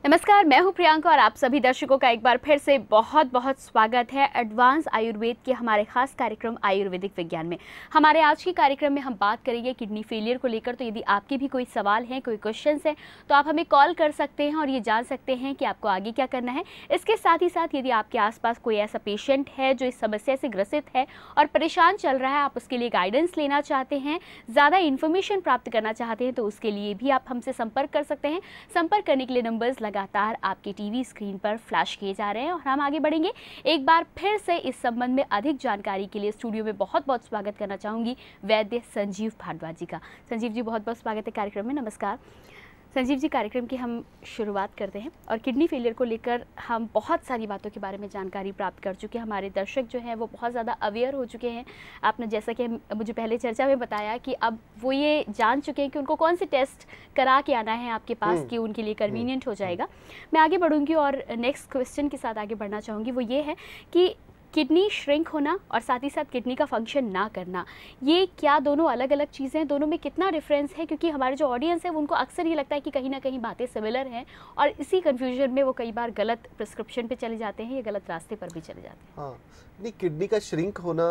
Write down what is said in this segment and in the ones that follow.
नमस्कार, मैं हूं प्रियंका और आप सभी दर्शकों का एक बार फिर से बहुत बहुत स्वागत है एडवांस आयुर्वेद के हमारे खास कार्यक्रम आयुर्वेदिक विज्ञान में। हमारे आज के कार्यक्रम में हम बात करेंगे किडनी फेलियर को लेकर। तो यदि आपके भी कोई सवाल हैं, कोई क्वेश्चंस हैं, तो आप हमें कॉल कर सकते हैं और ये जान सकते हैं कि आपको आगे क्या करना है। इसके साथ ही साथ यदि आपके आसपास कोई ऐसा पेशेंट है जो इस समस्या से ग्रसित है और परेशान चल रहा है, आप उसके लिए गाइडेंस लेना चाहते हैं, ज़्यादा इन्फॉर्मेशन प्राप्त करना चाहते हैं, तो उसके लिए भी आप हमसे संपर्क कर सकते हैं। संपर्क करने के लिए नंबर्स लगातार आपके टीवी स्क्रीन पर फ्लैश किए जा रहे हैं और हम आगे बढ़ेंगे। एक बार फिर से इस संबंध में अधिक जानकारी के लिए स्टूडियो में बहुत बहुत स्वागत करना चाहूँगी वैद्य संजीव भारद्वाज जी का। संजीव जी, बहुत बहुत स्वागत है कार्यक्रम में। नमस्कार संजीव जी, कार्यक्रम की हम शुरुआत करते हैं और किडनी फेलियर को लेकर हम बहुत सारी बातों के बारे में जानकारी प्राप्त कर चुके हैं। हमारे दर्शक जो हैं वो बहुत ज़्यादा अवेयर हो चुके हैं। आपने जैसा कि मुझे पहले चर्चा में बताया कि अब वो ये जान चुके हैं कि उनको कौन से टेस्ट करा के आना है आपके पास कि उनके लिए कन्वीनियंट हो जाएगा। मैं आगे बढ़ूँगी और नेक्स्ट क्वेश्चन के साथ आगे बढ़ना चाहूँगी। वो ये है कि किडनी श्रिंक होना और साथ ही साथ किडनी का फंक्शन ना करना, ये क्या दोनों अलग अलग चीज़ें हैं? दोनों में कितना डिफरेंस है? क्योंकि हमारे जो ऑडियंस है उनको अक्सर ये लगता है कि कहीं ना कहीं बातें सिमिलर हैं और इसी कन्फ्यूजन में वो कई बार गलत प्रिस्क्रिप्शन पे चले जाते हैं या गलत रास्ते पर भी चले जाते हैं। हाँ, नहीं, किडनी का श्रिंक होना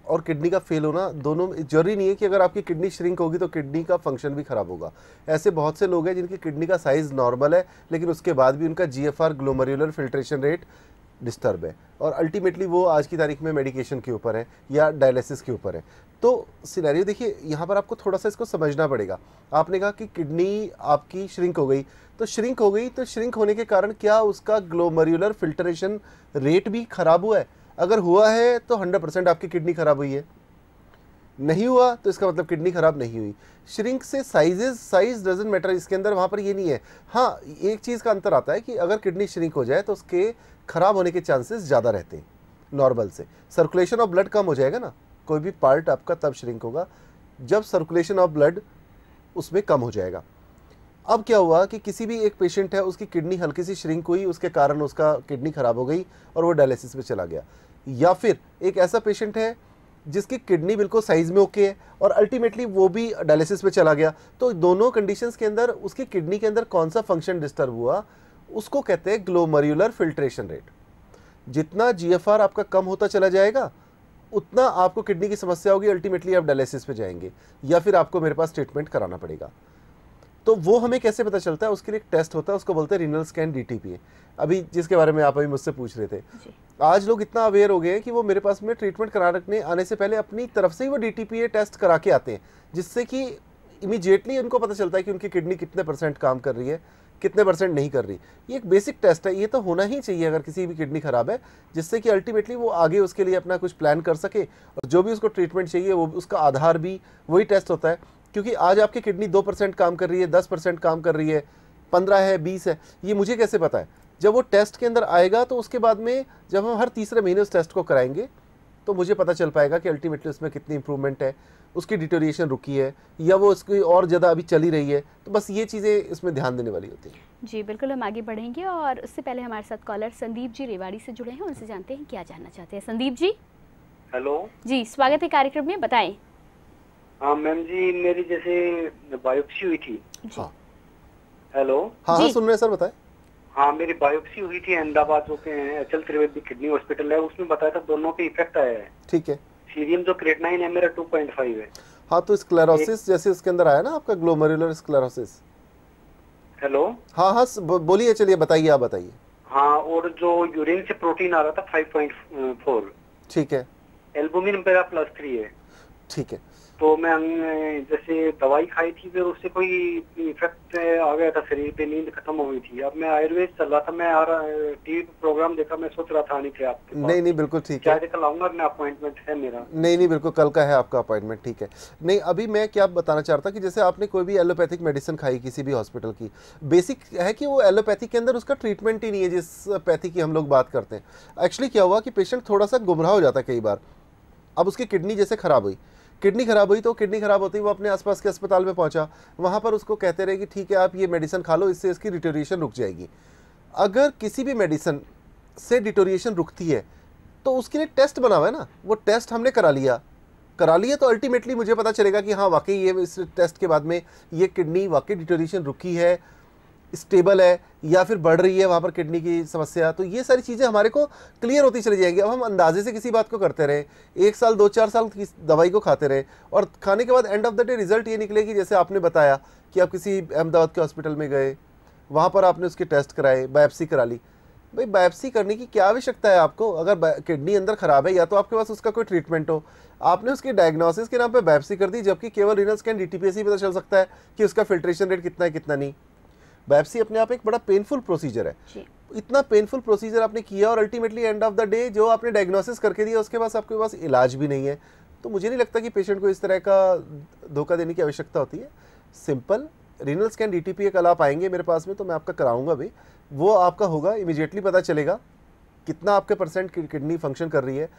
और किडनी का फेल होना दोनों जरूरी नहीं है कि अगर आपकी किडनी श्रिंक होगी तो किडनी का फंक्शन भी खराब होगा। ऐसे बहुत से लोग हैं जिनकी किडनी का साइज़ नॉर्मल है लेकिन उसके बाद भी उनका GFR glomerular filtration rate disturb है और अल्टीमेटली वो आज की तारीख में मेडिकेशन के ऊपर है या डायलिसिस के ऊपर है। तो सिनेरियो देखिए, यहाँ पर आपको थोड़ा सा इसको समझना पड़ेगा। आपने कहा कि किडनी आपकी श्रिंक हो गई, तो श्रिंक हो गई तो श्रिंक होने के कारण क्या उसका ग्लोमेरुलर फिल्ट्रेशन रेट भी खराब हुआ है? अगर हुआ है तो 100% आपकी किडनी खराब हुई है, नहीं हुआ तो इसका मतलब किडनी खराब नहीं हुई। श्रिंक से साइज डजंट मैटर, इसके अंदर वहाँ पर ये नहीं है। हाँ, एक चीज़ का अंतर आता है कि अगर किडनी श्रिंक हो जाए तो उसके खराब होने के चांसेस ज़्यादा रहते हैं नॉर्मल से। सर्कुलेशन ऑफ ब्लड कम हो जाएगा ना, कोई भी पार्ट आपका तब श्रिंक होगा जब सर्कुलेशन ऑफ ब्लड उसमें कम हो जाएगा। अब क्या हुआ कि किसी भी एक पेशेंट है, उसकी किडनी हल्की सी श्रिंक हुई, उसके कारण उसका किडनी खराब हो गई और वो डायलिसिस में चला गया। या फिर एक ऐसा पेशेंट है जिसकी किडनी बिल्कुल साइज में ओके है और अल्टीमेटली वो भी डायलिसिस में चला गया। तो दोनों कंडीशंस के अंदर उसकी किडनी के अंदर कौन सा फंक्शन डिस्टर्ब हुआ, उसको कहते हैं ग्लोमेरुलर फिल्ट्रेशन रेट। जितना GFR आपका कम होता चला जाएगा उतना आपको किडनी की समस्या होगी, अल्टीमेटली आप डायलिसिस पे जाएंगे या फिर आपको मेरे पास ट्रीटमेंट कराना पड़ेगा। तो वो हमें कैसे पता चलता है? उसके लिए एक टेस्ट होता है, उसको बोलते हैं रीनल स्कैन DTPA, अभी जिसके बारे में आप अभी मुझसे पूछ रहे थे। आज लोग इतना अवेयर हो गए हैं कि वो मेरे पास में ट्रीटमेंट कराने आने से पहले अपनी तरफ से ही वो DTPA टेस्ट करा के आते हैं, जिससे कि इमीडिएटली उनको पता चलता है कि उनकी किडनी कितने % काम कर रही है, कितने % नहीं कर रही। ये एक बेसिक टेस्ट है, ये तो होना ही चाहिए अगर किसी भी किडनी खराब है, जिससे कि अल्टीमेटली वो आगे उसके लिए अपना कुछ प्लान कर सके और जो भी उसको ट्रीटमेंट चाहिए वो उसका आधार भी वही टेस्ट होता है। क्योंकि आज आपकी किडनी 2% काम कर रही है, 10% काम कर रही है, 15 है, 20 है, ये मुझे कैसे पता है? जब वो टेस्ट के अंदर आएगा तो उसके बाद में जब हम हर तीसरे महीने उस टेस्ट को कराएंगे तो मुझे पता चल पाएगा कि अल्टीमेटली उसमें कितनी इंप्रूवमेंट है, उसकी डिटोरिएशन रुकी है या वो उसकी और ज़्यादा अभी चली रही है। तो बस ये चीज़ें इसमें ध्यान देने वाली होती हैं। जी बिल्कुल, हम आगे बढ़ेंगे और उससे पहले हमारे साथ कॉलर संदीप जी रेवाड़ी से जुड़े हैं, उनसे जानते हैं क्या जानना चाहते हैं। संदीप जी। हेलो जी, स्वागत है कार्यक्रम में, बताएं। हाँ मैम जी, मेरी जैसे बायोप्सी हुई थी। हाँ हेलो। हाँ, सुन रहे हैं सर, बताएं। हाँ, मेरी बायोप्सी हुई थी अहमदाबाद जो के अचल त्रिवेदी किडनी हॉस्पिटल है, उसमें बताया था दोनों पे इफेक्ट आया है। ठीक है। सीरियम जो क्रेटनाइन है मेरा 2.5 है। हाँ, तो स्क्लेरोसिस जैसे उसके अंदर आया ना आपका ग्लोमेरुलर स्क्लेरोसिस। हेलो। हाँ हाँ, बोलिए, चलिए बताइए, आप बताइए। हाँ, और जो यूरिन से प्रोटीन आ रहा था 5.4। ठीक है। एल्बुमिन मेरा +3 है। ठीक है। तो मैं जैसे दवाई खाई थी फिर उससे कोई इफेक्ट आ गया था शरीर पे, नींद खत्म हो गई थी। अब मैं आयुर्वेद चल रहा था, मैं टीवी प्रोग्राम देखा, मैं सोच रहा था आने के आपके पास। नहीं बिल्कुल ठीक है, कल आऊंगा, मैं अपॉइंटमेंट है मेरा। नहीं बिल्कुल कल का है आपका अपॉइंटमेंट। ठीक है। नहीं, अभी मैं क्या बताना चाह रहा था कि जैसे आपने कोई भी एलोपैथिक मेडिसिन खाई किसी भी हॉस्पिटल की, बेसिक है कि वो एलोपैथी के अंदर उसका ट्रीटमेंट ही नहीं है जिस पैथी की हम लोग बात करते हैं। एक्चुअली क्या हुआ कि पेशेंट थोड़ा सा गुमराह हो जाता है कई बार। अब उसकी किडनी जैसे खराब हुई, किडनी खराब हुई तो किडनी खराब होती वो अपने आसपास के अस्पताल में पहुंचा, वहाँ पर उसको कहते रहे कि ठीक है आप ये मेडिसिन खा लो, इससे इसकी डिटोरिएशन रुक जाएगी। अगर किसी भी मेडिसिन से डिटोरिएशन रुकती है तो उसके लिए टेस्ट बना हुआ है ना, वो टेस्ट हमने करा लिया तो अल्टीमेटली मुझे पता चलेगा कि हाँ वाकई ये इस टेस्ट के बाद में ये किडनी वाकई डिटोरिएशन रुकी है, स्टेबल है या फिर बढ़ रही है वहाँ पर किडनी की समस्या। तो ये सारी चीज़ें हमारे को क्लियर होती चली जाएंगी। अब हम अंदाजे से किसी बात को करते रहे, 1 साल 2-4 साल की दवाई को खाते रहे और खाने के बाद end of the day result ये निकलेगी जैसे आपने बताया कि आप किसी अहमदाबाद के हॉस्पिटल में गए, वहाँ पर आपने उसके टेस्ट कराए, बायोप्सी करा ली। भाई बायोप्सी करने की क्या आवश्यकता है आपको? अगर किडनी अंदर ख़राब है या तो आपके पास उसका कोई ट्रीटमेंट हो, आपने उसके डायग्नोसिस के नाम पे बायोप्सी कर दी, जबकि केवल रीनल स्कैन डीटीपीएस ही पता चल सकता है कि उसका फिल्ट्रेशन रेट कितना है कितना नहीं। बायोप्सी अपने आप एक बड़ा पेनफुल प्रोसीजर है, इतना पेनफुल प्रोसीजर आपने किया और ultimately end of the day जो आपने डायग्नोसिस करके दिया उसके पास आपके पास इलाज भी नहीं है। तो मुझे नहीं लगता कि पेशेंट को इस तरह का धोखा देने की आवश्यकता होती है। सिंपल रीनल स्कैन डीटीपीए कल आप आएंगे मेरे पास में तो मैं आपका कराऊंगा भी, वो आपका होगा, इमीडिएटली पता चलेगा कितना आपके परसेंट किडनी फंक्शन कर रही है।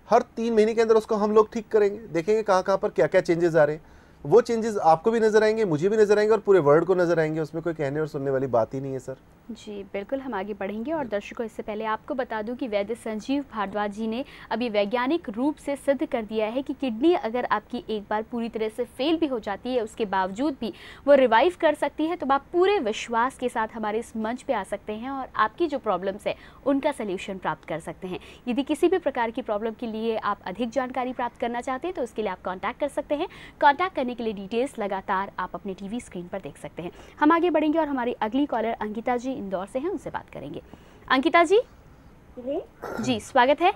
हर 3 महीने के अंदर उसको हम लोग ठीक करेंगे, देखेंगे कहाँ कहाँ पर क्या क्या चेंजेस आ रहे हैं। वो चेंजेस आपको भी नजर आएंगे, मुझे भी नजर आएंगे और पूरे वर्ल्ड को नजर आएंगे। उसमें कोई कहने और सुनने वाली बात ही नहीं है सर। जी बिल्कुल, हम आगे बढ़ेंगे और दर्शकों इससे पहले आपको बता दूं कि वैद्य संजीव भारद्वाज जी ने अभी वैज्ञानिक रूप से सिद्ध कर दिया है कि किडनी अगर आपकी एक बार पूरी तरह से फेल भी हो जाती है उसके बावजूद भी वो रिवाइव कर सकती है। तो आप पूरे विश्वास के साथ हमारे इस मंच पे आ सकते हैं और आपकी जो प्रॉब्लम्स है उनका सल्यूशन प्राप्त कर सकते हैं। यदि किसी भी प्रकार की प्रॉब्लम के लिए आप अधिक जानकारी प्राप्त करना चाहते हैं तो उसके लिए आप कॉन्टैक्ट कर सकते हैं। कॉन्टैक्ट करने के लिए डिटेल्स लगातार आप अपने टीवी स्क्रीन पर देख सकते हैं। हम आगे बढ़ेंगे और हमारी अगली कॉलर अंकिता जी इंदौर से हैं, उनसे बात करेंगे। अंकिता जी जी स्वागत है।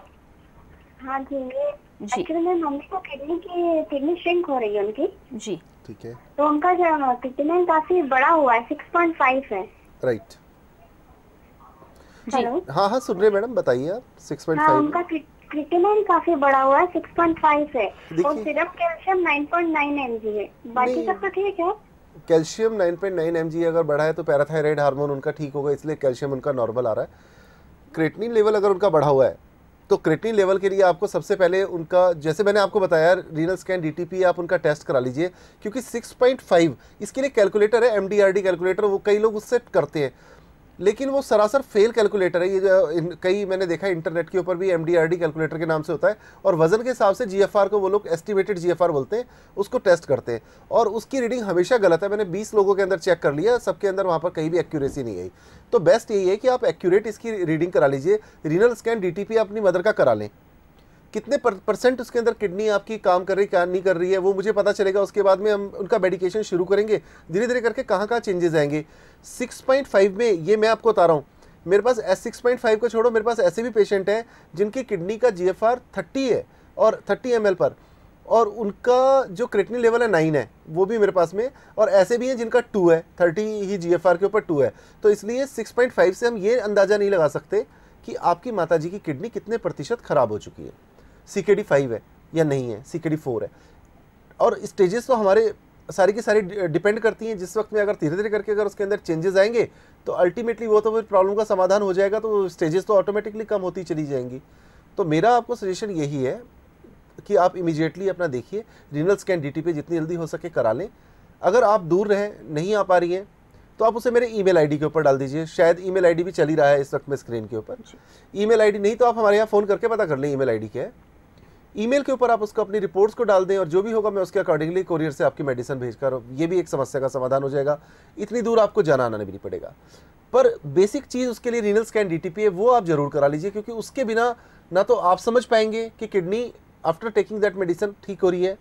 हाँ जी, एक्चुअली मैम मम्मी को किडनी श्रिंक हो रही है उनकी। जी ठीक है, तो उनका जो क्रिएटिनिन काफी बड़ा हुआ है, 6.5 है। राइट। हेलो, हाँ हाँ सुन रहे मैडम, बताइए आप। 6.5 हाँ उनका क्रिएटिनिन काफी बड़ा हुआ है, 6.5 है और देखिए सिर्फ कैल्शियम 9.9 mg है, बाकी सब तो ठीक है। कैल्शियम 9.9 mg अगर बढ़ा है तो पैराथायराइड हार्मोन उनका ठीक होगा, इसलिए कैल्शियम उनका नॉर्मल आ रहा है। क्रिएटिनिन लेवल अगर उनका बढ़ा हुआ है तो क्रिएटिनिन लेवल के लिए आपको सबसे पहले उनका, जैसे मैंने आपको बताया, रीनल स्कैन डीटीपी आप उनका टेस्ट करा लीजिए, क्योंकि 6.5 इसके लिए कैलकुलेटर है, एमडीआरडी कैलकुलेटर, वो कई लोग उससे करते हैं लेकिन वो सरासर फेल कैलकुलेटर है। ये जो कई मैंने देखा इंटरनेट के ऊपर भी एमडीआरडी कैलकुलेटर के नाम से होता है और वजन के हिसाब से जीएफआर को वो लोग एस्टिमेटेड जीएफआर बोलते हैं, उसको टेस्ट करते हैं और उसकी रीडिंग हमेशा गलत है। मैंने 20 लोगों के अंदर चेक कर लिया, सबके अंदर वहाँ पर कहीं भी एक्यूरेसी नहीं आई। तो बेस्ट यही है कि आप एक्यूरेट इसकी रीडिंग करा लीजिए। रीनल स्कैन डीटीपी अपनी मदर का करा लें, कितने परसेंट उसके अंदर किडनी आपकी काम कर रही क्या नहीं कर रही है वो मुझे पता चलेगा। उसके बाद में हम उनका मेडिकेशन शुरू करेंगे, धीरे धीरे करके कहाँ कहाँ चेंजेस आएंगे। 6.5 में ये मैं आपको बता रहा हूँ, मेरे पास 6.5 को छोड़ो, मेरे पास ऐसे भी पेशेंट हैं जिनकी किडनी का जीएफआर 30 है और 30 ml पर, और उनका जो क्रिएटिनिन लेवल है 9 है, वो भी मेरे पास में, और ऐसे भी हैं जिनका 2 है, 30 ही जीएफआर के ऊपर 2 है। तो इसलिए 6.5 से हम ये अंदाज़ा नहीं लगा सकते कि आपकी माताजी की किडनी कितने प्रतिशत खराब हो चुकी है, CKD 5 है या नहीं है, CKD 4 है। और स्टेजेस तो हमारे सारी की सारी डिपेंड करती हैं। जिस वक्त में अगर धीरे धीरे करके अगर उसके अंदर चेंजेस आएंगे तो अल्टीमेटली वो तो फिर प्रॉब्लम का समाधान हो जाएगा, तो स्टेजेस तो ऑटोमेटिकली कम होती चली जाएंगी। तो मेरा आपको सजेशन यही है कि आप इमीडिएटली अपना देखिए, रीनल स्कैन डीटीपी जितनी जल्दी हो सके करा लें। अगर आप दूर रहें, नहीं आ पा रही हैं, तो आप उसे मेरे ईमेल आईडी के ऊपर डाल दीजिए। शायद ईमेल आईडी भी चल ही रहा है इस वक्त में स्क्रीन के ऊपर। ईमेल आईडी नहीं तो आप हमारे यहाँ फ़ोन करके पता कर लें ईमेल आईडी क्या है। ईमेल के ऊपर आप उसको अपनी रिपोर्ट्स को डाल दें और जो भी होगा मैं उसके अकॉर्डिंगली कोरियर से आपकी मेडिसिन भेजकर, ये भी एक समस्या का समाधान हो जाएगा। इतनी दूर आपको जाना आना नहीं पड़ेगा। पर बेसिक चीज़ उसके लिए रीनल स्कैन डीटीपी है, वो आप जरूर करा लीजिए, क्योंकि उसके बिना ना तो आप समझ पाएंगे कि kidney after taking that medicine ठीक हो रही है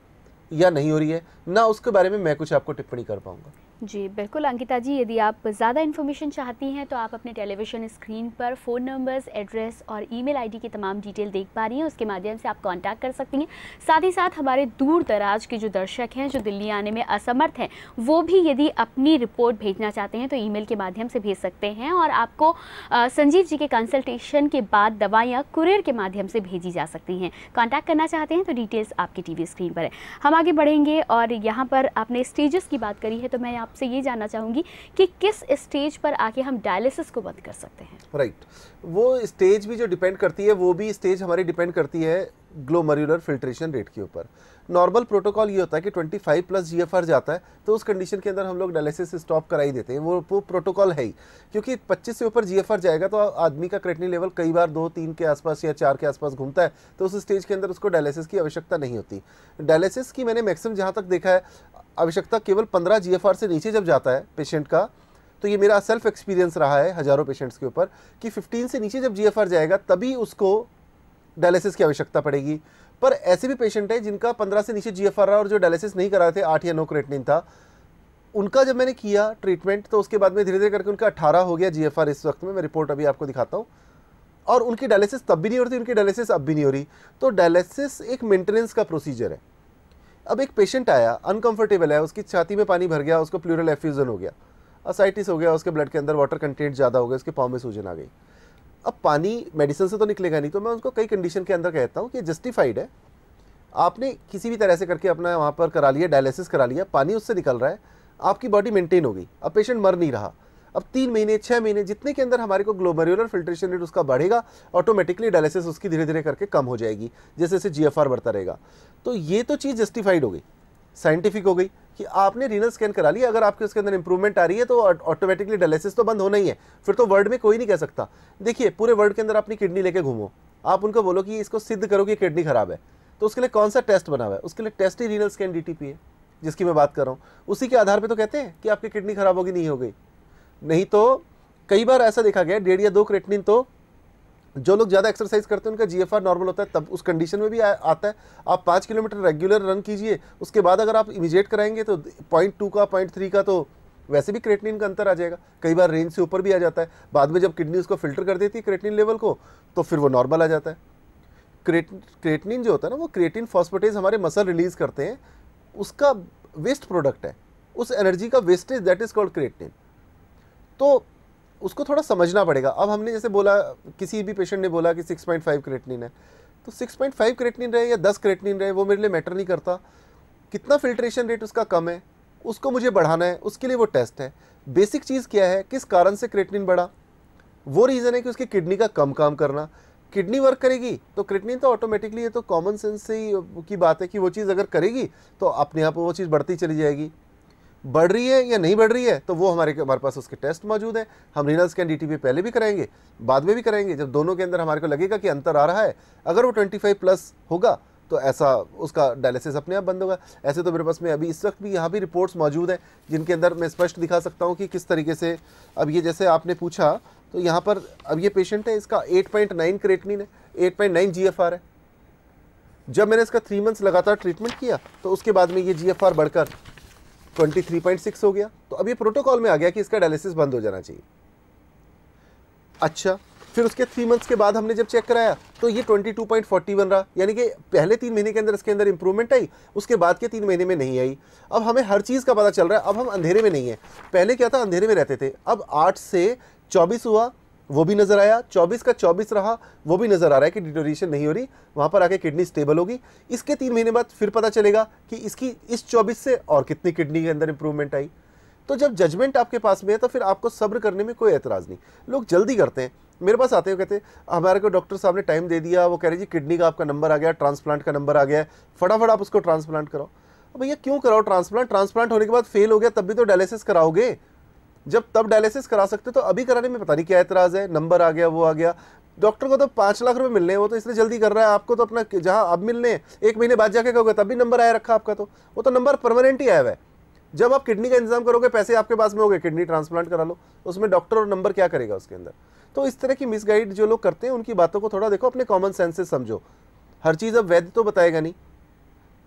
या नहीं हो रही है, ना उसके बारे में मैं कुछ आपको टिप्पणी कर पाऊंगा। जी बिल्कुल अंकिता जी, यदि आप ज़्यादा इन्फॉर्मेशन चाहती हैं तो आप अपने टेलीविज़न स्क्रीन पर फ़ोन नंबर्स, एड्रेस और ईमेल आईडी की तमाम डिटेल देख पा रही हैं, उसके माध्यम से आप कांटेक्ट कर सकती हैं। साथ ही साथ हमारे दूर दराज के जो दर्शक हैं जो दिल्ली आने में असमर्थ हैं, वो भी यदि अपनी रिपोर्ट भेजना चाहते हैं तो ईमेल के माध्यम से भेज सकते हैं और आपको संजीव जी के कंसल्टेशन के बाद दवाइयाँ कुरियर के माध्यम से भेजी जा सकती हैं। कॉन्टैक्ट करना चाहते हैं तो डिटेल्स आपकी टीवी स्क्रीन पर है। हम आगे बढ़ेंगे और यहाँ पर आपने स्टेजेस की बात करी है, तो मैं आपसे ये जानना चाहूंगी कि किस स्टेज पर आके हम डायलिसिस को बंद कर सकते हैं। राइट, वो स्टेज भी जो डिपेंड करती है, वो भी स्टेज हमारी डिपेंड करती है। ग्लोमेरुलर फिल्ट्रेशन रेट के ऊपर। नॉर्मल प्रोटोकॉल ये होता है कि 25+ GFR जाता है तो उस कंडीशन के अंदर हम लोग डायलिसिस स्टॉप करा ही देते हैं, वो प्रोटोकॉल है ही, क्योंकि 25 से ऊपर GFR जाएगा तो आदमी का क्रेटिनिन लेवल कई बार 2-3 के आसपास या 4 के आसपास घूमता है, तो उस स्टेज के अंदर उसको डायलिसिस की आवश्यकता नहीं होती। डायलिसिस की मैंने मैक्सिमम जहाँ तक देखा है आवश्यकता केवल 15 GFR से नीचे जब जाता है पेशेंट का, तो ये मेरा सेल्फ एक्सपीरियंस रहा है हज़ारों पेशेंट्स के ऊपर कि 15 से नीचे जब GFR जाएगा तभी उसको डायलिसिस की आवश्यकता पड़ेगी। पर ऐसे भी पेशेंट है जिनका 15 से नीचे GFR रहा और जो डायलिसिस नहीं करा थे, 8 या 9 क्रेटिनिन था, उनका जब मैंने किया ट्रीटमेंट तो उसके बाद में धीरे धीरे करके उनका 18 हो गया GFR इस वक्त में, मैं रिपोर्ट अभी आपको दिखाता हूँ, और उनकी डायलिसिस तब भी नहीं हो रही थी, उनकी डायलिसिस अब भी नहीं हो रही। तो डायलिसिस एक मेंटेनेंस का प्रोसीजर है। अब एक पेशेंट आया, अनकंफर्टेबल है, उसकी छाती में पानी भर गया, उसको प्लूरल एफ्यूजन हो गया, असाइटिस हो गया, उसके ब्लड के अंदर वाटर कंटेंट ज़्यादा हो गया, उसके पाँव में सूजन आ गई। अब पानी मेडिसिन से तो निकलेगा नहीं, तो मैं उसको कई कंडीशन के अंदर कहता हूँ कि जस्टिफाइड है, आपने किसी भी तरह से करके अपना वहाँ पर करा लिया, डायलिसिस करा लिया, पानी उससे निकल रहा है, आपकी बॉडी मेंटेन हो गई, अब पेशेंट मर नहीं रहा। अब 3 महीने 6 महीने जितने के अंदर हमारे को ग्लोमेरुलर फिल्ट्रेशन रेट उसका बढ़ेगा, ऑटोमेटिकली डायलिसिस उसकी धीरे धीरे करके कम हो जाएगी जैसे जैसे GFR बढ़ता रहेगा। तो ये तो चीज़ जस्टिफाइड हो गई, साइंटिफिक हो गई कि आपने रीनल स्कैन करा लिया, अगर आपके उसके अंदर इंप्रूवमेंट आ रही है तो ऑटोमेटिकली डायलिसिस तो बंद होना ही है, फिर तो वर्ल्ड में कोई नहीं कह सकता। देखिए पूरे वर्ल्ड के अंदर अपनी किडनी लेके घूमो, आप उनको बोलो कि इसको सिद्ध करो कि किडनी खराब है, तो उसके लिए कौन सा टेस्ट बना हुआ है? उसके लिए टेस्ट ही रीनल स्कैन DTP है जिसकी मैं बात कर रहा हूँ। उसी के आधार पे तो कहते हैं कि आपकी किडनी खराब होगी, नहीं हो गई। नहीं तो कई बार ऐसा देखा गया 1.5 या 2 क्रेटिनिन तो जो लोग ज़्यादा एक्सरसाइज करते हैं उनका GFR नॉर्मल होता है, तब उस कंडीशन में भी आता है। आप 5 किलोमीटर रेगुलर रन कीजिए, उसके बाद अगर आप इमिजिएट कराएंगे तो 0.2 का 0.3 का तो वैसे भी क्रेटिनिन का अंतर आ जाएगा, कई बार रेंज से ऊपर भी आ जाता है। बाद में जब किडनी उसको फिल्टर कर देती है क्रेटिनिन लेवल को, तो फिर वो नॉर्मल आ जाता है। क्रेटिनिन जो होता है ना, वो क्रिएटिन फॉस्फेटेज हमारे मसल रिलीज करते हैं, उसका वेस्ट प्रोडक्ट है, उस एनर्जी का wastage, that is called creatinine. तो उसको थोड़ा समझना पड़ेगा। अब हमने जैसे बोला, किसी भी पेशेंट ने बोला कि 6.5 क्रेटिनिन है, तो 6.5 क्रेटिनिन रहे या 10 क्रेटिनिन रहे वो मेरे लिए मैटर नहीं करता। कितना फिल्ट्रेशन रेट उसका कम है, उसको मुझे बढ़ाना है, उसके लिए वो टेस्ट है। बेसिक चीज़ क्या है, किस कारण से क्रेटिनिन बढ़ा, वो रीज़न है कि उसकी किडनी का कम काम करना। किडनी वर्क करेगी तो क्रेटिनिन तो ऑटोमेटिकली, ये तो कॉमन सेंस से ही की बात है कि वो चीज़ अगर करेगी तो अपने आप वो चीज़ बढ़ती चली जाएगी। बढ़ रही है या नहीं बढ़ रही है तो वो हमारे पास उसके टेस्ट मौजूद है। हम रीनल स्कैन DTP पहले भी कराएंगे, बाद में भी कराएंगे, जब दोनों के अंदर हमारे को लगेगा कि अंतर आ रहा है। अगर वो 25+ होगा तो ऐसा उसका डायलिसिस अपने आप बंद होगा। ऐसे तो मेरे पास में अभी इस वक्त भी यहाँ भी रिपोर्ट्स मौजूद हैं जिनके अंदर मैं स्पष्ट दिखा सकता हूँ कि किस तरीके से। अब ये जैसे आपने पूछा तो यहाँ पर अब ये पेशेंट है, इसका 8.9 क्रेटिनिन है, 8.9 GFR है। जब मैंने इसका 3 मंथ्स लगातार ट्रीटमेंट किया तो उसके बाद में ये GFR बढ़कर 23.6 हो गया। तो अब ये प्रोटोकॉल में आ गया कि इसका डायलिसिस बंद हो जाना चाहिए। अच्छा, फिर उसके 3 मंथ्स के बाद हमने जब चेक कराया तो ये 22.41 रहा, यानी कि पहले 3 महीने के अंदर इसके अंदर इंप्रूवमेंट आई, उसके बाद के 3 महीने में नहीं आई। अब हमें हर चीज़ का पता चल रहा है, अब हम अंधेरे में नहीं है। पहले क्या था, अंधेरे में रहते थे, अब 8 से 24 हुआ, वो भी नज़र आया, 24 का 24 रहा, वो भी नज़र आ रहा है कि डिटोरेशन नहीं हो रही, वहाँ पर आके किडनी स्टेबल होगी। इसके 3 महीने बाद फिर पता चलेगा कि इसकी इस 24 से और कितनी किडनी के अंदर इंप्रूवमेंट आई। तो जब जजमेंट आपके पास में है तो फिर आपको सब्र करने में कोई एतराज़ नहीं। लोग जल्दी करते हैं, मेरे पास आते हो कहते हमारे को डॉक्टर साहब ने टाइम दे दिया, वो कह रहे जी किडनी का आपका नंबर आ गया, ट्रांसप्लांट का नंबर आ गया है, फटाफट आप उसको ट्रांसप्लांट कराओ। अब भैया क्यों कराओ ट्रांसप्लांट? ट्रांसप्लांट होने के बाद फेल हो गया तब भी तो डायलिसिस कराओगे। जब तब डायलिसिस करा सकते तो अभी कराने में पता नहीं क्या एतराज़ है। नंबर आ गया, वो आ गया, डॉक्टर को तो 5 लाख रुपए मिलने हैं, वो तो इसलिए जल्दी कर रहा है। आपको तो अपना जहाँ अब मिलने हैं 1 महीने बाद जाके कहोगे तब भी नंबर आया रखा आपका, तो वो तो नंबर परमानेंट ही आया हुआ है। जब आप किडनी का इंतजाम करोगे, पैसे आपके पास में हो गए, किडनी ट्रांसप्लांट करा लो, उसमें डॉक्टर और नंबर क्या करेगा उसके अंदर। तो इस तरह की मिसगाइड जो लोग करते हैं उनकी बातों को थोड़ा देखो, अपने कॉमन सेंस से समझो। हर चीज़ अब वैद्य तो बताएगा नहीं।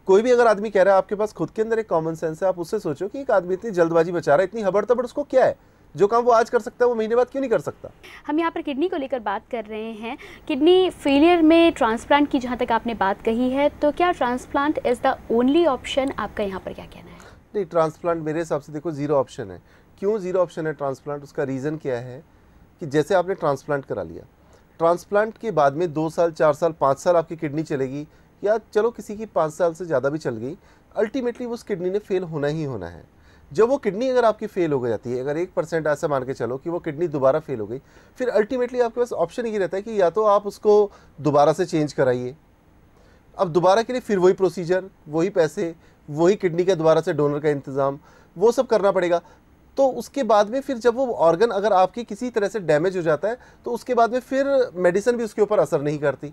कोई भी अगर आदमी कह रहा है, आपके पास खुद के अंदर एक कॉमन सेंस है, आप उससे सोचो कि एक आदमी इतनी जल्दबाजी बचा रहा है, इतनी हबड़-तबड़, उसको क्या है? जो काम वो आज कर सकता है वो महीने बाद क्यों नहीं कर सकता? हम यहाँ पर किडनी को लेकर बात कर रहे हैं। किडनी फेलियर में ट्रांसप्लांट की जहाँ तक आपने बात कही है, तो क्या transplant is the only option? आपका यहाँ पर क्या कहना है? नहीं, ट्रांसप्लांट मेरे हिसाब से देखो ज़ीरो ऑप्शन है। क्यों ज़ीरो ऑप्शन है ट्रांसप्लांट? उसका रीज़न क्या है कि जैसे आपने ट्रांसप्लांट करा लिया, ट्रांसप्लांट के बाद में 2 साल, 4 साल, 5 साल आपकी किडनी चलेगी, या चलो किसी की 5 साल से ज़्यादा भी चल गई, अल्टीमेटली उस किडनी ने फेल होना ही होना है। जब वो किडनी अगर आपकी फेल हो जाती है, अगर 1% ऐसा मान के चलो कि वो किडनी दोबारा फेल हो गई, फिर अल्टीमेटली आपके पास ऑप्शन ये रहता है कि या तो आप उसको दोबारा से चेंज कराइए, अब दोबारा के लिए फिर वही प्रोसीजर, वही पैसे, वही किडनी का दोबारा से डोनर का इंतज़ाम, वो सब करना पड़ेगा। तो उसके बाद में फिर जब वो ऑर्गन अगर आपकी किसी तरह से डैमेज हो जाता है तो उसके बाद में फिर मेडिसिन भी उसके ऊपर असर नहीं करती।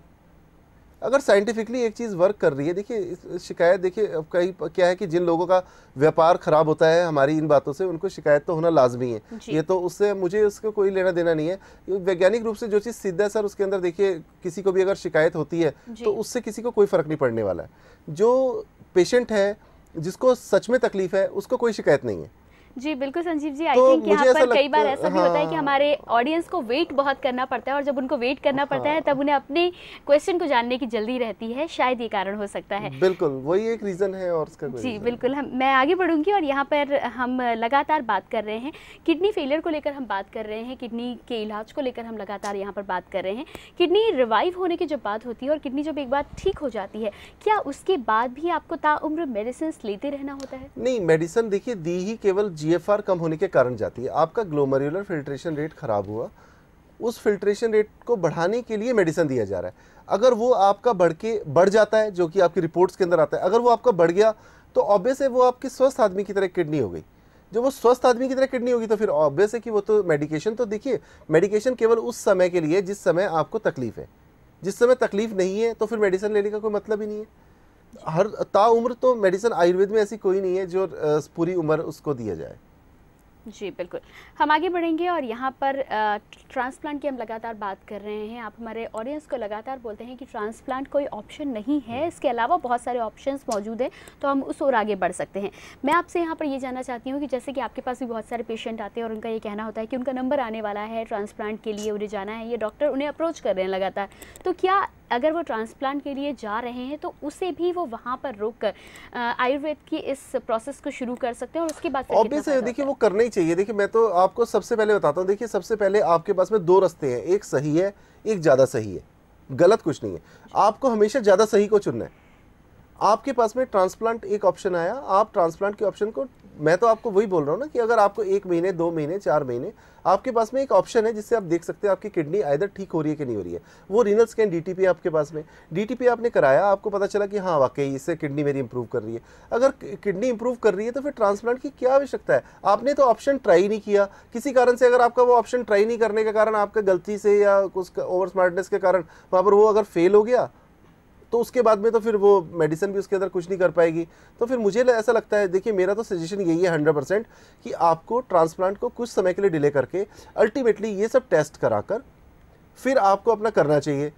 अगर साइंटिफिकली एक चीज़ वर्क कर रही है, देखिए शिकायत, देखिए कई क्या है कि जिन लोगों का व्यापार खराब होता है हमारी इन बातों से, उनको शिकायत तो होना लाजमी है। ये तो उससे मुझे उसका कोई लेना देना नहीं है। वैज्ञानिक रूप से जो चीज़ सिद्ध है सर, उसके अंदर देखिए किसी को भी अगर शिकायत होती है तो उससे किसी को कोई फ़र्क नहीं पड़ने वाला है। जो पेशेंट है जिसको सच में तकलीफ है उसको कोई शिकायत नहीं है। जी बिल्कुल संजीव जी, आई थिंक यहाँ पर कई बार ऐसा भी होता है कि हमारे ऑडियंस को वेट बहुत करना पड़ता है, और जब उनको वेट करना पड़ता है तब उन्हें अपने क्वेश्चन को जानने की जल्दी रहती है, शायद ये कारण हो सकता है। बिल्कुल वही एक रीज़न है और उसका जी बिल्कुल। मैं आगे बढ़ूंगी, और यहाँ पर हम लगातार बात कर रहे हैं किडनी फेलियर को लेकर, हम बात कर रहे हैं किडनी के इलाज को लेकर, हम लगातार यहाँ पर बात कर रहे हैं। किडनी रिवाइव होने की जब बात होती है और किडनी जब एक बार ठीक हो जाती है, क्या उसके बाद भी आपको ताउम्र मेडिसिन लेते रहना होता है? नहीं, मेडिसिन देखिए दी ही केवल GFR कम होने के कारण जाती है। आपका ग्लोमेरुलर फिल्ट्रेशन रेट खराब हुआ, उस फिल्ट्रेशन रेट को बढ़ाने के लिए मेडिसिन दिया जा रहा है। अगर वो आपका बढ़ जाता है, जो कि आपकी रिपोर्ट्स के अंदर आता है, अगर वो आपका बढ़ गया तो ऑब्वियस है वो आपकी स्वस्थ आदमी की तरह किडनी हो गई। जब वो स्वस्थ आदमी की तरह किडनी होगी तो फिर ऑब्वियस है कि वो तो मेडिकेशन, तो देखिए मेडिकेशन केवल उस समय के लिए जिस समय आपको तकलीफ है। जिस समय तकलीफ नहीं है तो फिर मेडिसिन लेने का कोई मतलब ही नहीं है। हर ताउम्र तो मेडिसिन आयुर्वेद में ऐसी कोई नहीं है जो पूरी उम्र उसको दिया जाए। जी बिल्कुल। हम आगे बढ़ेंगे, और यहाँ पर ट्रांसप्लांट की हम लगातार बात कर रहे हैं। आप हमारे ऑडियंस को लगातार बोलते हैं कि ट्रांसप्लांट कोई ऑप्शन नहीं है, इसके अलावा बहुत सारे ऑप्शंस मौजूद हैं, तो हम उस ओर आगे बढ़ सकते हैं। मैं आपसे यहाँ पर ये जानना चाहती हूँ कि जैसे कि आपके पास भी बहुत सारे पेशेंट आते हैं और उनका ये कहना होता है कि उनका नंबर आने वाला है ट्रांसप्लांट के लिए, उन्हें जाना है, ये डॉक्टर उन्हें अप्रोच कर रहे हैं लगातार, तो क्या अगर वो ट्रांसप्लांट के लिए जा रहे हैं तो उसे भी वो वहाँ पर रोककर आयुर्वेद की इस प्रोसेस को शुरू कर सकते हैं, और उसके बाद ऑब्वियस है देखिए वो करना ही चाहिए। देखिए मैं तो आपको सबसे पहले बताता हूँ, देखिए सबसे पहले आपके पास में दो रास्ते हैं, एक सही है, एक ज़्यादा सही है, गलत कुछ नहीं है। आपको हमेशा ज़्यादा सही को चुनना है। आपके पास में ट्रांसप्लांट एक ऑप्शन आया, आप ट्रांसप्लांट के ऑप्शन को, मैं तो आपको वही बोल रहा हूँ ना कि अगर आपको 1 महीने 2 महीने 4 महीने आपके पास में एक ऑप्शन है जिससे आप देख सकते हैं आपकी किडनी आइदर ठीक हो रही है कि नहीं हो रही है। वो रीनल स्कैन DTP आपके पास में, DTP आपने कराया, आपको पता चला कि हाँ वाकई इससे किडनी मेरी इंप्रूव कर रही है। अगर किडनी इंप्रूव कर रही है तो फिर ट्रांसप्लांट की क्या आवश्यकता है? आपने तो ऑप्शन ट्राई नहीं किया किसी कारण से। अगर आपका वो ऑप्शन ट्राई नहीं करने के कारण, आपका गलती से या कुछ ओवर स्मार्टनेस के कारण वहाँ पर वो अगर फेल हो गया तो उसके बाद में तो फिर वो मेडिसिन भी उसके अंदर कुछ नहीं कर पाएगी। तो फिर मुझे ऐसा लगता है, देखिए मेरा तो सजेशन यही है 100% कि आपको ट्रांसप्लांट को कुछ समय के लिए डिले करके अल्टीमेटली ये सब टेस्ट कराकर फिर आपको अपना करना चाहिए,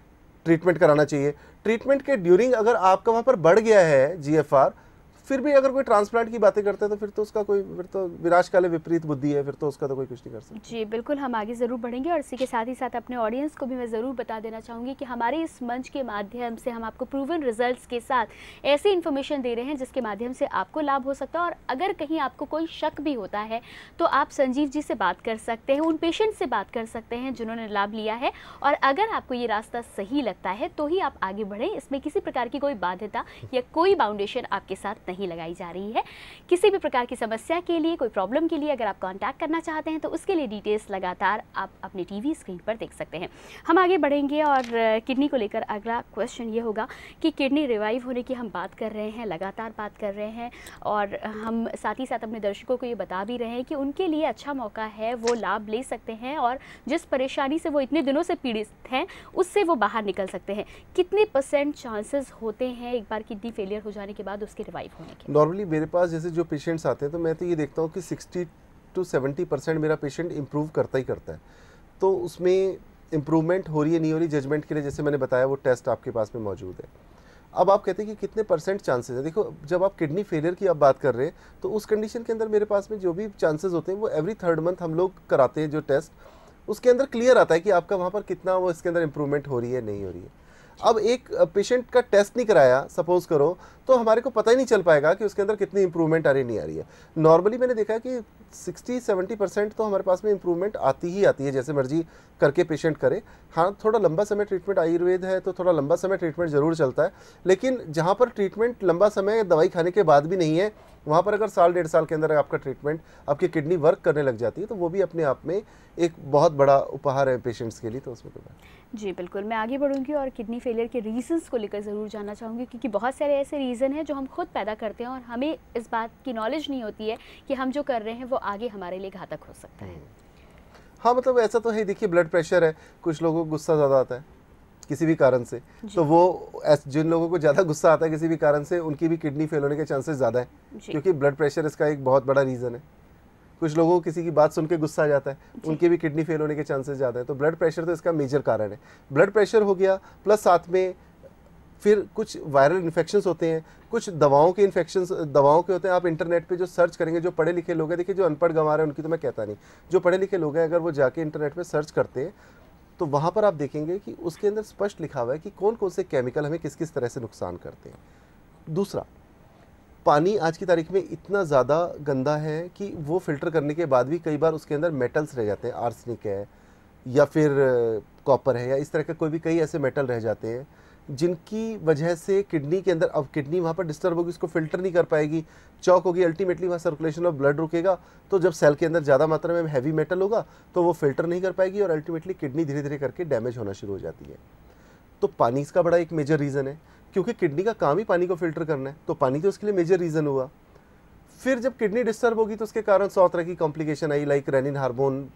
ट्रीटमेंट कराना चाहिए। ट्रीटमेंट के ड्यूरिंग अगर आपका वहाँ पर बढ़ गया है GFR, फिर भी अगर कोई ट्रांसप्लांट की बातें करता है तो फिर तो उसका कोई, फिर तो विनाशकाले विपरीत बुद्धि है, फिर तो उसका तो कोई कुछ नहीं कर सकता। जी बिल्कुल, हम आगे ज़रूर बढ़ेंगे, और इसी के साथ ही साथ अपने ऑडियंस को भी मैं ज़रूर बता देना चाहूँगी कि हमारे इस मंच के माध्यम से हम आपको प्रूवन रिजल्ट्स के साथ ऐसी इन्फॉर्मेशन दे रहे हैं जिसके माध्यम से आपको लाभ हो सकता है। और अगर कहीं आपको कोई शक भी होता है तो आप संजीव जी से बात कर सकते हैं, उन पेशेंट से बात कर सकते हैं जिन्होंने लाभ लिया है, और अगर आपको ये रास्ता सही लगता है तो ही आप आगे बढ़ें। इसमें किसी प्रकार की कोई बाध्यता या कोई बाउंडेशन आपके साथ नहीं लगाई जा रही है। किसी भी प्रकार की समस्या के लिए, कोई प्रॉब्लम के लिए अगर आप कांटेक्ट करना चाहते हैं तो उसके लिए डिटेल्स लगातार आप अपनी टीवी स्क्रीन पर देख सकते हैं। हम आगे बढ़ेंगे, और किडनी को लेकर अगला क्वेश्चन ये होगा कि किडनी रिवाइव होने की हम बात कर रहे हैं, लगातार बात कर रहे हैं, और हम साथ ही साथ अपने दर्शकों को ये बता भी रहे हैं कि उनके लिए अच्छा मौका है, वो लाभ ले सकते हैं, और जिस परेशानी से वो इतने दिनों से पीड़ित हैं उससे वो बाहर निकल सकते हैं। कितने % चांसेस होते हैं एक बार किडनी फेलियर हो जाने के बाद उसके रिवाइव होने के? नॉर्मली मेरे पास जैसे जो पेशेंट्स आते हैं तो मैं तो ये देखता हूँ कि 60 to 70% मेरा पेशेंट इम्प्रूव करता ही करता है। तो उसमें इम्प्रूवमेंट हो रही है नहीं हो रही, जजमेंट के लिए जैसे मैंने बताया वो टेस्ट आपके पास में मौजूद है। अब आप कहते हैं कि कितने % चांसेस है, देखो जब आप किडनी फेलियर की आप बात कर रहे हैं तो उस कंडीशन के अंदर मेरे पास में जो भी चांसेस होते हैं वो एवरी 3rd मंथ हम लोग कराते हैं जो टेस्ट, उसके अंदर क्लियर आता है कि आपका वहाँ पर कितना वो इसके अंदर इम्प्रूवमेंट हो रही है नहीं हो रही है। अब एक पेशेंट का टेस्ट नहीं कराया सपोज करो तो हमारे को पता ही नहीं चल पाएगा कि उसके अंदर कितनी इंप्रूवमेंट आ रही नहीं आ रही है। नॉर्मली मैंने देखा है कि 60-70% तो हमारे पास में इम्प्रूवमेंट आती ही आती है, जैसे मर्जी करके पेशेंट करे। हाँ, थोड़ा लंबा समय ट्रीटमेंट, आयुर्वेद है तो थोड़ा लंबा समय ट्रीटमेंट ज़रूर चलता है, लेकिन जहाँ पर ट्रीटमेंट लंबा समय दवाई खाने के बाद भी नहीं है, वहाँ पर अगर साल 1.5 साल के अंदर आपका ट्रीटमेंट, आपकी किडनी वर्क करने लग जाती है, तो वो भी अपने आप में एक बहुत बड़ा उपहार है पेशेंट्स के लिए। तो उसमें जी बिल्कुल, मैं आगे बढ़ूंगी और किडनी फेलियर के रीजंस को लेकर ज़रूर जानना चाहूँगी, क्योंकि बहुत सारे ऐसे रीज़न हैं जो हम खुद पैदा करते हैं और हमें इस बात की नॉलेज नहीं होती है कि हम जो कर रहे हैं वो आगे हमारे लिए घातक हो सकता है। हाँ, मतलब ऐसा तो है, देखिए ब्लड प्रेशर है, कुछ लोगों को गुस्सा ज़्यादा आता है किसी भी कारण से, तो वो जिन लोगों को ज़्यादा गुस्सा आता है किसी भी कारण से, उनकी भी किडनी फेल होने के चांसेस ज़्यादा है, क्योंकि ब्लड प्रेशर इसका एक बहुत बड़ा रीज़न है। कुछ लोगों को किसी की बात सुन के गुस्सा आ जाता है, उनके भी किडनी फेल होने के चांसेस ज़्यादा है। तो ब्लड प्रेशर तो इसका मेजर कारण है। ब्लड प्रेशर हो गया, प्लस साथ में फिर कुछ वायरल इन्फेक्शंस होते हैं, कुछ दवाओं के इन्फेक्शंस दवाओं के होते हैं। आप इंटरनेट पे जो सर्च करेंगे, जो पढ़े लिखे लोग हैं, देखिए जो अनपढ़ गंवार हैं उनकी तो मैं कहता नहीं, जो पढ़े लिखे लोग हैं अगर वो जाके इंटरनेट पे सर्च करते हैं तो वहाँ पर आप देखेंगे कि उसके अंदर स्पष्ट लिखा हुआ है कि कौन कौन से केमिकल हमें किस किस तरह से नुकसान करते हैं। दूसरा, पानी आज की तारीख में इतना ज़्यादा गंदा है कि वो फिल्टर करने के बाद भी कई बार उसके अंदर मेटल्स रह जाते हैं, आर्सेनिक है या फिर कॉपर है या इस तरह के कोई भी कई ऐसे मेटल रह जाते हैं जिनकी वजह से किडनी के अंदर, अब किडनी वहाँ पर डिस्टर्ब होगी, उसको फिल्टर नहीं कर पाएगी, चौक होगी, अल्टीमेटली वहाँ सर्कुलेशन ऑफ ब्लड रुकेगा। तो जब सेल के अंदर ज़्यादा मात्रा में हैवी मेटल होगा तो वो फिल्टर नहीं कर पाएगी और अल्टीमेटली किडनी धीरे धीरे करके डैमेज होना शुरू हो जाती है। तो पानी इसका बड़ा एक मेजर रीज़न है, क्योंकि किडनी का काम ही पानी को फिल्टर करना है, तो पानी तो उसके लिए मेजर रीज़न हुआ। फिर जब किडनी डिस्टर्ब होगी तो उसके कारण 100 तरह की कॉम्प्लिकेशन आई, लाइक रेनिन हार्मोन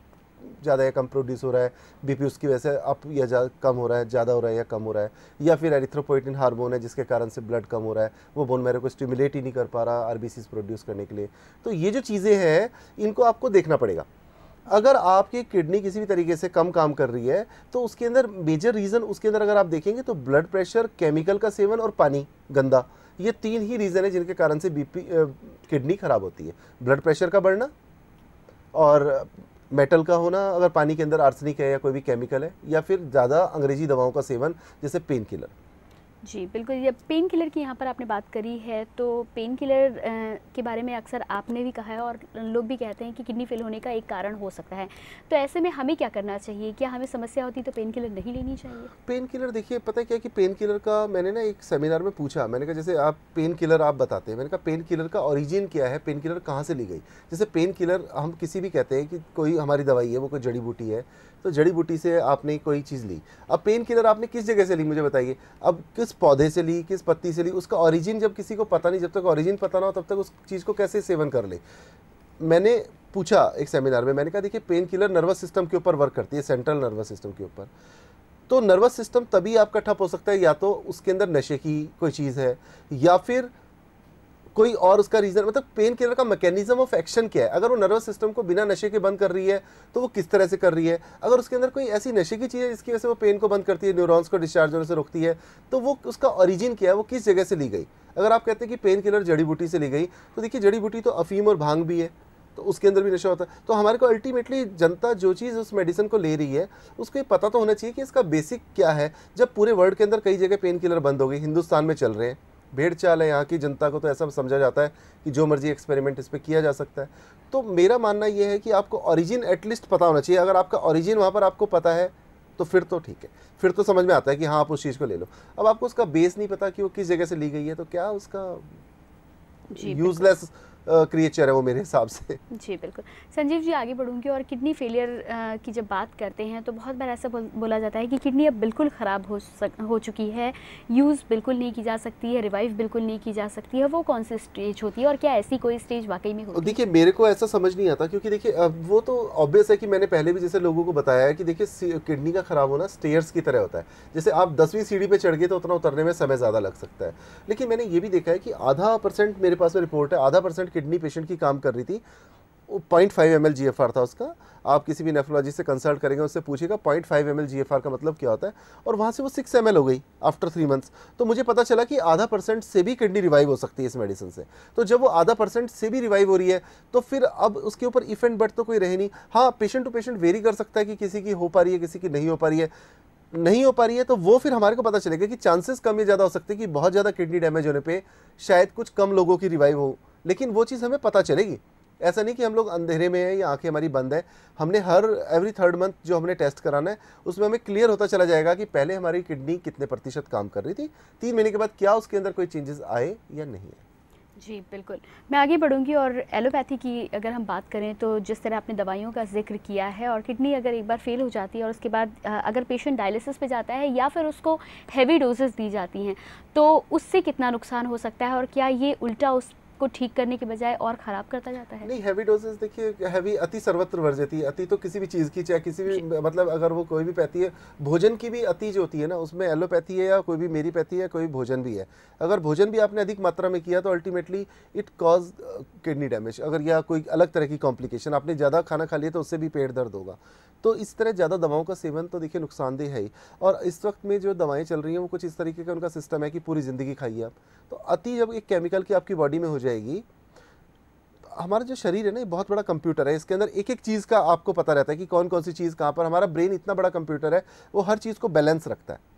ज़्यादा या कम प्रोड्यूस हो रहा है, बीपी उसकी वजह से अप या कम हो रहा है, ज़्यादा हो रहा है या कम हो रहा है, या फिर एरिथ्रोपोइटिन हार्मोन है जिसके कारण से ब्लड कम हो रहा है, वो बोन मैरो को स्टिमुलेट ही नहीं कर पा रहा आरबीसीज प्रोड्यूस करने के लिए। तो ये जो चीज़ें हैं इनको आपको देखना पड़ेगा। अगर आपकी किडनी किसी भी तरीके से कम काम कर रही है तो उसके अंदर मेजर रीज़न, उसके अंदर अगर आप देखेंगे तो ब्लड प्रेशर, केमिकल का सेवन और पानी गंदा, ये 3 ही रीज़न है जिनके कारण से बीपी किडनी खराब होती है। ब्लड प्रेशर का बढ़ना और मेटल का होना, अगर पानी के अंदर आर्सेनिक है या कोई भी केमिकल है, या फिर ज़्यादा अंग्रेजी दवाओं का सेवन जैसे पेन किलर। जी बिल्कुल, ये पेन किलर की यहाँ पर आपने बात करी है, तो पेन किलर के बारे में अक्सर आपने भी कहा है और लोग भी कहते हैं कि किडनी फेल होने का एक कारण हो सकता है। तो ऐसे में हमें क्या करना चाहिए? क्या हमें समस्या होती तो पेन किलर नहीं लेनी चाहिए? पेन किलर देखिए, पता है क्या कि पेन किलर का मैंने ना एक सेमिनार में पूछा, मैंने कहा जैसे आप पेन किलर आप बताते हैं, मैंने कहा पेन किलर का ओरिजिन क्या है, पेन किलर कहाँ से ली गई। जैसे पेन किलर हम किसी भी कहते हैं कि कोई हमारी दवाई है, वो कोई जड़ी बूटी है, तो जड़ी बूटी से आपने कोई चीज़ ली। अब पेन किलर आपने किस जगह से ली मुझे बताइए, अब किस पौधे से ली, किस पत्ती से ली, उसका ओरिजिन जब किसी को पता नहीं, जब तक ओरिजिन पता ना हो तब तक उस चीज़ को कैसे सेवन कर ले। मैंने पूछा एक सेमिनार में, मैंने कहा देखिए पेन किलर नर्वस सिस्टम के ऊपर वर्क करती है, सेंट्रल नर्वस सिस्टम के ऊपर। तो नर्वस सिस्टम तभी आपका ठप हो सकता है, या तो उसके अंदर नशे की कोई चीज़ है या फिर कोई और उसका रीज़न। मतलब पेन किलर का मैकेनिज्म ऑफ एक्शन क्या है, अगर वो नर्वस सिस्टम को बिना नशे के बंद कर रही है तो वो किस तरह से कर रही है। अगर उसके अंदर कोई ऐसी नशे की चीज़ है जिसकी वजह से वो पेन को बंद करती है, न्यूरॉन्स को डिस्चार्ज होने से रोकती है, तो वो उसका ओरिजिन क्या है, वो किस जगह से ली गई। अगर आप कहते हैं कि पेन किलर जड़ी बूटी से ली गई, तो देखिए जड़ी बूटी तो अफीम और भांग भी है, तो उसके अंदर भी नशा होता है। तो हमारे को अल्टीमेटली जनता जो चीज़ उस मेडिसिन को ले रही है उसको ये पता तो होना चाहिए कि इसका बेसिक क्या है। जब पूरे वर्ल्ड के अंदर कई जगह पेन किलर बंद हो गई, हिंदुस्तान में चल रहे हैं, भेड़ चाल है यहाँ की जनता को, तो ऐसा समझा जाता है कि जो मर्जी एक्सपेरिमेंट इस पर किया जा सकता है। तो मेरा मानना ये है कि आपको ओरिजिन एटलीस्ट पता होना चाहिए। अगर आपका ओरिजिन वहाँ पर आपको पता है तो फिर तो ठीक है, फिर तो समझ में आता है कि हाँ आप उस चीज़ को ले लो। अब आपको उसका बेस नहीं पता कि वो किस जगह से ली गई है, तो क्या उसका यूजलेस क्रिएचर है वो मेरे हिसाब से। जी बिल्कुल। संजीव जी, आगे बढ़ूंगी और किडनी फेलियर की जब बात करते हैं तो बहुत बार ऐसा बोला जाता है कि किडनी अब बिल्कुल ख़राब हो चुकी है, यूज़ बिल्कुल नहीं की जा सकती है, रिवाइव बिल्कुल नहीं की जा सकती है। वो कौन सी स्टेज होती है और क्या ऐसी कोई स्टेज वाकई में होती है? देखिए मेरे को ऐसा समझ नहीं आता, क्योंकि देखिए वो तो ऑब्वियस है कि मैंने पहले भी जैसे लोगों को बताया है कि देखिए किडनी का ख़राब होना स्टेयर्स की तरह होता है। जैसे आप 10वीं सीढ़ी पे चढ़ गए तो उतना उतरने में समय ज़्यादा लग सकता है, लेकिन मैंने ये भी देखा है कि आधा % मेरे पास में रिपोर्ट है, आधा % किडनी पेशेंट की काम कर रही थी, 0.5 ml GFR था उसका। आप किसी भी नेफ्रोलॉजिस्ट से कंसल्ट करेंगे, उससे पूछेगा 0.5 ml GFR का मतलब क्या होता है, और वहाँ से वो 6 ml हो गई आफ्टर 3 मंथ्स। तो मुझे पता चला कि आधा % से भी किडनी रिवाइव हो सकती है इस मेडिसिन से। तो जब वो आधा % से भी रिवाइव हो रही है तो फिर अब उसके ऊपर इफ एंड बट तो कोई रहे नहीं। हाँ, पेशेंट टू पेशेंट वेरी कर सकता है कि किसी की हो पा रही है, किसी की नहीं हो पा रही है। नहीं हो पा रही है तो वो फिर हमारे को पता चलेगा कि चांसेस कम या ज़्यादा हो सकते हैं कि बहुत ज़्यादा किडनी डैमेज होने पे शायद कुछ कम लोगों की रिवाइव हो, लेकिन वो चीज़ हमें पता चलेगी। ऐसा नहीं कि हम लोग अंधेरे में हैं या आंखें हमारी बंद है। हमने हर एवरी 3rd मंथ जो हमने टेस्ट कराना है उसमें हमें क्लियर होता चला जाएगा कि पहले हमारी किडनी कितने प्रतिशत काम कर रही थी, 3 महीने के बाद क्या उसके अंदर कोई चेंजेस आए या नहीं है। जी बिल्कुल, मैं आगे बढ़ूंगी। और एलोपैथी की अगर हम बात करें तो जिस तरह आपने दवाइयों का जिक्र किया है, और किडनी अगर एक बार फेल हो जाती है और उसके बाद अगर पेशेंट डायलिसिस पे जाता है या फिर उसको हैवी डोजेस दी जाती हैं, तो उससे कितना नुकसान हो सकता है, और क्या ये उल्टा उसको ठीक करने के बजाय और ख़राब करता जाता है? नहीं, हैवी डोजेस देखिए, हैवी अति सर्वत्र वर्जयति, अति तो किसी भी चीज़ की, चाहे किसी भी मतलब अगर वो कोई भी पैथी है, भोजन की भी अति जो होती है ना, उसमें एलोपैथी है या कोई भी मेरी पैथी है, कोई भोजन भी है, अगर भोजन भी आपने अधिक मात्रा में किया तो ultimately it cause kidney damage. अगर या कोई अलग तरह की कॉम्प्लिकेशन, आपने ज़्यादा खाना खा लिया तो उससे भी पेट दर्द होगा। तो इस तरह ज़्यादा दवाओं का सेवन तो देखिए नुकसानदेह है ही। और इस वक्त में जो दवाएं चल रही हैं वो कुछ इस तरीके का उनका सिस्टम है कि पूरी ज़िंदगी खाइए आप। तो अति जब एक केमिकल की आपकी बॉडी में हो जाएगी, हमारा जो शरीर है ना, ये बहुत बड़ा कंप्यूटर है, इसके अंदर एक एक चीज़ का आपको पता रहता है कि कौन कौन सी चीज़ कहाँ पर। हमारा ब्रेन इतना बड़ा कंप्यूटर है, वो हर चीज़ को बैलेंस रखता है।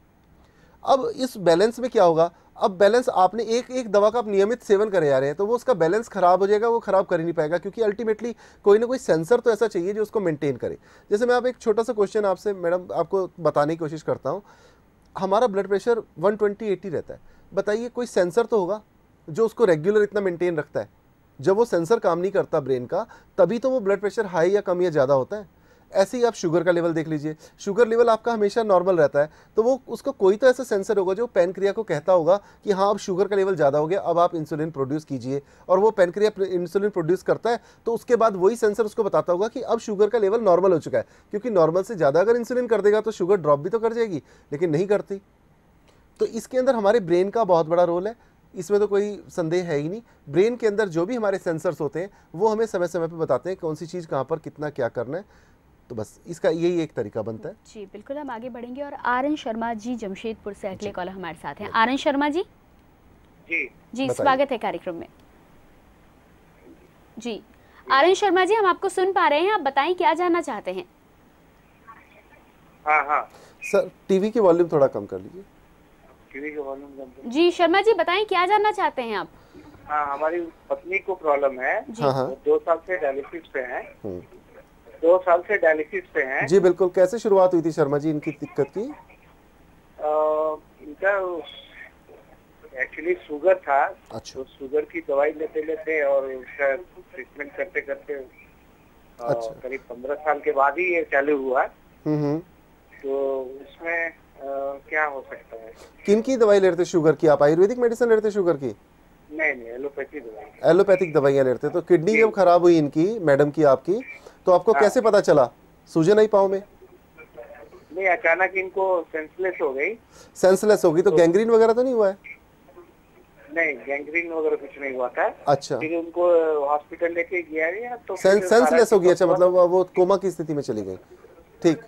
अब इस बैलेंस में क्या होगा, अब बैलेंस आपने एक एक दवा का आप नियमित सेवन करे जा रहे हैं तो वो उसका बैलेंस खराब हो जाएगा, वो खराब कर ही नहीं पाएगा, क्योंकि अल्टीमेटली कोई ना कोई सेंसर तो ऐसा चाहिए जो उसको मेंटेन करे। जैसे मैं आप एक छोटा सा क्वेश्चन आपसे मैडम आपको बताने की कोशिश करता हूँ। हमारा ब्लड प्रेशर 120/80 रहता है, बताइए कोई सेंसर तो होगा जो उसको रेगुलर इतना मेंटेन रखता है। जब वो सेंसर काम नहीं करता ब्रेन का, तभी तो वो ब्लड प्रेशर हाई या कम या ज़्यादा होता है। ऐसे ही आप शुगर का लेवल देख लीजिए, शुगर लेवल आपका हमेशा नॉर्मल रहता है, तो वो उसका कोई तो ऐसा सेंसर होगा जो पैनक्रिया को कहता होगा कि हाँ अब शुगर का लेवल ज़्यादा हो गया, अब आप इंसुलिन प्रोड्यूस कीजिए, और वो पैनक्रिया इंसुलिन प्रोड्यूस करता है, तो उसके बाद वही सेंसर उसको बताता होगा कि अब शुगर का लेवल नॉर्मल हो चुका है। क्योंकि नॉर्मल से ज़्यादा अगर इंसुलिन कर देगा तो शुगर ड्रॉप भी तो कर जाएगी, लेकिन नहीं करती। तो इसके अंदर हमारे ब्रेन का बहुत बड़ा रोल है, इसमें तो कोई संदेह है ही नहीं। ब्रेन के अंदर जो भी हमारे सेंसर्स होते हैं वो हमें समय समय पर बताते हैं कौन सी चीज़ कहाँ पर कितना क्या करना है। तो बस इसका यही एक तरीका बनता है। जी बिल्कुल, हम आगे बढ़ेंगे। और आर.एन. शर्मा जी जमशेदपुर से अगले कॉलर हमारे साथ हैं। आर.एन. शर्मा जी जी स्वागत है कार्यक्रम में। जी आर.एन. शर्मा जी, हम आपको सुन पा रहे हैं, आप बताएं क्या जानना चाहते हैं? हाँ सर टीवी की वॉल्यूम थोड़ा कम कर लीजिए। टीवी का वॉल्यूम कम। जी शर्मा जी बताएं क्या जानना चाहते हैं आप? हाँ, हमारी पत्नी को प्रॉब्लम है। हाँ। 2 साल से डायलिसिस पे हैं। 2 साल से डायलिसिस पे हैं। जी बिल्कुल, कैसे शुरुआत हुई थी शर्मा जी इनकी दिक्कत की? इनका एक्चुअली शुगर था। अच्छा। तो शुगर की दवाई लेते लेते और उसका ट्रीटमेंट करते करते अच्छा। करीब 15 साल के बाद ही ये चालू हुआ। तो उसमें क्या हो सकता है? किन की दवाई ले रहे थे शुगर की? आप आयुर्वेदिक मेडिसिन ले रहे थे शुगर की? नहीं, एलोपैथी दवाई। एलोपैथिक दवाइयाँ ले रहे थे। तो किडनी जब खराब हुई इनकी, मैडम की आपकी, तो आपको कैसे पता चला? सूजन आई पाँव में? नहीं, अचानक इनको सेंसलेस हो गई। सेंसलेस हो गई तो गैंग्रीन वगैरह तो नहीं हुआ है? नहीं, गैंग्रीन वगैरह कुछ नहीं हुआ था। अच्छा। फिर उनको हॉस्पिटल लेके गया तो सेंसलेस हो गई। अच्छा, मतलब वो कोमा की स्थिति में चली गई। ठीक।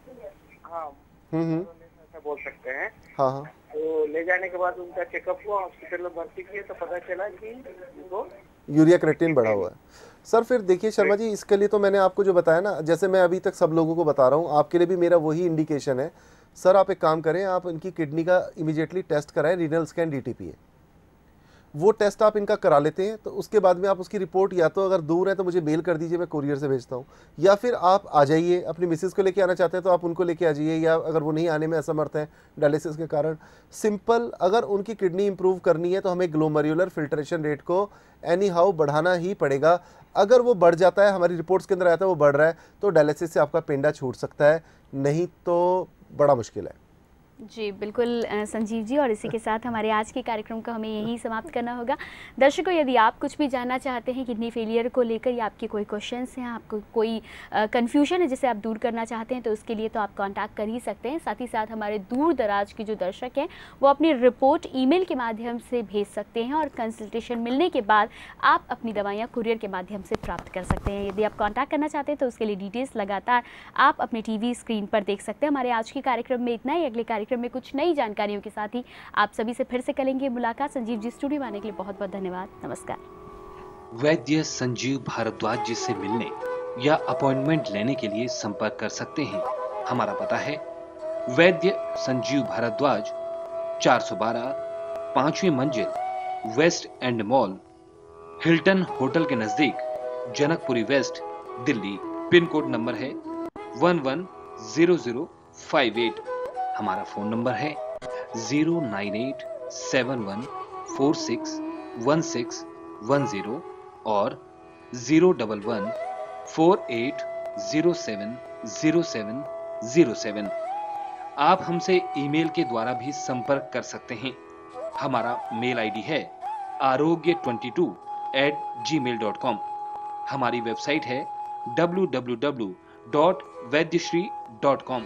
हाँ, ऐसा बोल सकते हैं। हाँ। तो ले जाने के बाद उनका चेकअप हुआ, हॉस्पिटल में भर्ती किए तो पता चला कि उनको यूरिया क्रिएटिनिन बढ़ा हुआ है। सर फिर देखिए शर्मा जी, इसके लिए तो मैंने आपको जो बताया ना, जैसे मैं अभी तक सब लोगों को बता रहा हूँ, आपके लिए भी मेरा वही इंडिकेशन है। सर आप एक काम करें, आप इनकी किडनी का इमीडिएटली टेस्ट कराएं, रीनल स्कैन DTPA। वो टेस्ट आप इनका करा लेते हैं तो उसके बाद में आप उसकी रिपोर्ट, या तो अगर दूर है तो मुझे मेल कर दीजिए, मैं कुरियर से भेजता हूँ, या फिर आप आ जाइए, अपनी मिसेस को लेके आना चाहते हैं तो आप उनको लेके आ जाइए, या अगर वो नहीं आने में असमर्थ हैं डायलिसिस के कारण, सिंपल अगर उनकी किडनी इंप्रूव करनी है तो हमें ग्लोमेरुलर फिल्ट्रेशन रेट को एनी हाउ बढ़ाना ही पड़ेगा। अगर वो बढ़ जाता है, हमारी रिपोर्ट्स के अंदर आता है वो बढ़ रहा है, तो डायलिसिस से आपका पेंडा छूट सकता है, नहीं तो बड़ा मुश्किल है। जी बिल्कुल संजीव जी, और इसी के साथ हमारे आज के कार्यक्रम को हमें यहीं समाप्त करना होगा। दर्शकों, यदि आप कुछ भी जानना चाहते हैं किडनी फेलियर को लेकर, या आपके कोई क्वेश्चंस हैं, आपको कोई कन्फ्यूजन है जिसे आप दूर करना चाहते हैं, तो उसके लिए तो आप कांटेक्ट कर ही सकते हैं। साथ ही साथ हमारे दूर दराज के जो दर्शक हैं वो अपनी रिपोर्ट ईमेल के माध्यम से भेज सकते हैं, और कंसल्टेशन मिलने के बाद आप अपनी दवाइयाँ कुरियर के माध्यम से प्राप्त कर सकते हैं। यदि आप कॉन्टैक्ट करना चाहते हैं तो उसके लिए डिटेल्स लगातार आप अपने TV स्क्रीन पर देख सकते हैं। हमारे आज के कार्यक्रम में इतना ही। अगले कार्यक्रम में कुछ नई जानकारियों के साथ ही आप सभी से फिर से करेंगे मुलाकात। संजीव जी स्टूडियो में आने के लिए बहुत बहुत धन्यवाद। नमस्कार। वैद्य संजीव भारद्वाज जी से मिलने या अपॉइंटमेंट लेने के लिए संपर्क कर सकते हैं। हमारा पता है वैद्य संजीव भारद्वाज, 412 5वीं मंजिल, West End Mall, Hilton Hotel के नजदीक, Janakpuri West, Delhi. Pin code number है 110058। हमारा फोन नंबर है 09871461610 और 01148070707। आप हमसे ईमेल के द्वारा भी संपर्क कर सकते हैं। हमारा मेल आईडी है arogya22@gmail.com। हमारी वेबसाइट है www.vaidyashree.com।